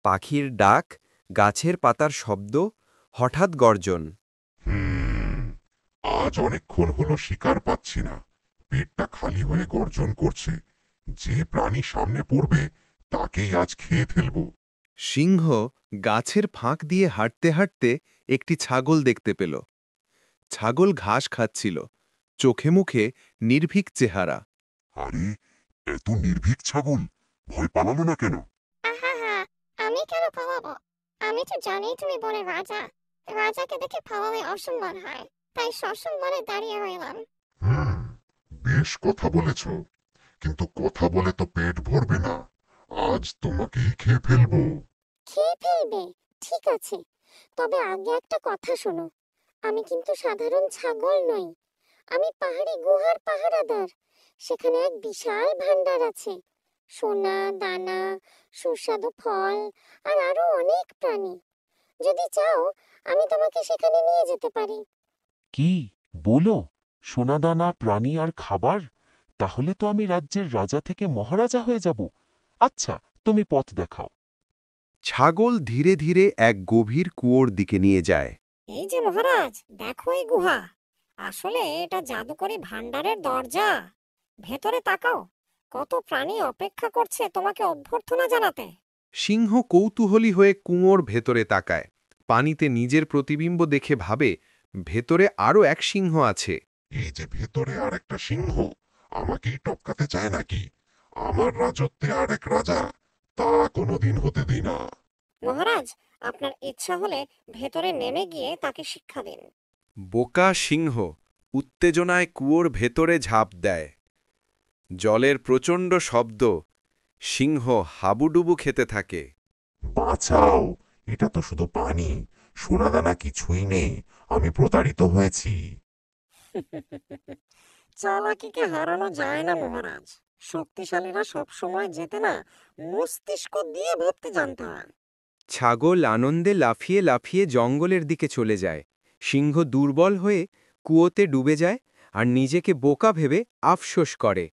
পাখির ডাক, গাছের পাতার শব্দ, হঠাৎ গর্জন। আজ অনেকক্ষণ হলো শিকার পাচ্ছি না। পেটটা খালি হয়ে গর্জন করছে। যে প্রাণী সামনে পড়বে তাকেই আজ খেয়ে ফেলব। সিংহ গাছের ফাঁক দিয়ে হাঁটতে হাঁটতে একটি ছাগল দেখতে পেল। ছাগল ঘাস খাচ্ছিল, চোখে মুখে নির্ভীক চেহারা। আরে, এত নির্ভীক ছাগল, ভয় পালালো না কেন? আহা, আমি কেন পালাবো? আমি তো জানি তুমি বনে রাজা। রাজাকে দেখে পালালে অসম্মান হয়, তাই সসম্মানে দাঁড়িয়ে রইলাম। হুম, বেশ কথা বলেছ, কিন্তু কথা বলে তো পেট ভরবে না। আজ তোমাকেই খেয়ে ফেলবো। খেয়ে ফেলবে? ঠিক আছে, তবে আগে একটা কথা শোনো। আমি কিন্তু সাধারণ ছাগল নই। আমি পাহাড়ি গুহার পাহারাদার। সেখানে এক বিশাল ভান্ডার আছে। সোনা, দানা, সুস্বাদু ফল আর আরো অনেক প্রাণী। যদি চাও, আমি তোমাকে সেখানে নিয়ে যেতে পারি। কি বলো? সোনাদানা, প্রাণী আর খাবার? তাহলে তো আমি রাজ্যের রাজা থেকে মহারাজা হয়ে যাব। আচ্ছা, তুমি পথ দেখাও। ছাগল ধীরে ধীরে এক গভীর কুয়োর দিকে নিয়ে যায়। এই যে মহারাজ, দেখো এই গুহা। আসলে এটা জাদুকরি ভান্ডারের দরজা। ভেতরে তাকাও, কত প্রাণী অপেক্ষা করছে তোমাকে অভ্যর্থনা জানাতে। সিংহ কৌতূহলী হয়ে কুয়োর ভেতরে তাকায়। পানিতে নিজের প্রতিবিম্ব দেখে ভাবে, ভেতরে আরও এক সিংহ আছে। এই যে ভেতরে আরেকটা সিংহ, আমাকেই টপকাতে চায় নাকি? আমার রাজত্বে আরেক রাজা, তা কোনোদিন হতে দিই না। মহারাজ, আপনার ইচ্ছা হলে ভেতরে নেমে গিয়ে তাকে শিক্ষা দিন। বোকা সিংহ উত্তেজনায় কুয়োর ভেতরে ঝাঁপ দেয়। জলের প্রচণ্ড শব্দ, সিংহ হাবুডুবু খেতে থাকে। বাঁচাও, এটা তো শুধু পানি, সোনাদানা কিছুই নেই। আমি প্রতারিত হয়েছি। চালাকিকে হারানো যায় না মহারাজ। শক্তিশালীরা সব সময় জেতে না, মস্তিষ্ক দিয়ে ভাবতে জানতে হয়। ছাগল আনন্দে লাফিয়ে লাফিয়ে জঙ্গলের দিকে চলে যায়। সিংহ দুর্বল হয়ে কুয়োতে ডুবে যায় আর নিজেকে বোকা ভেবে আফসোস করে।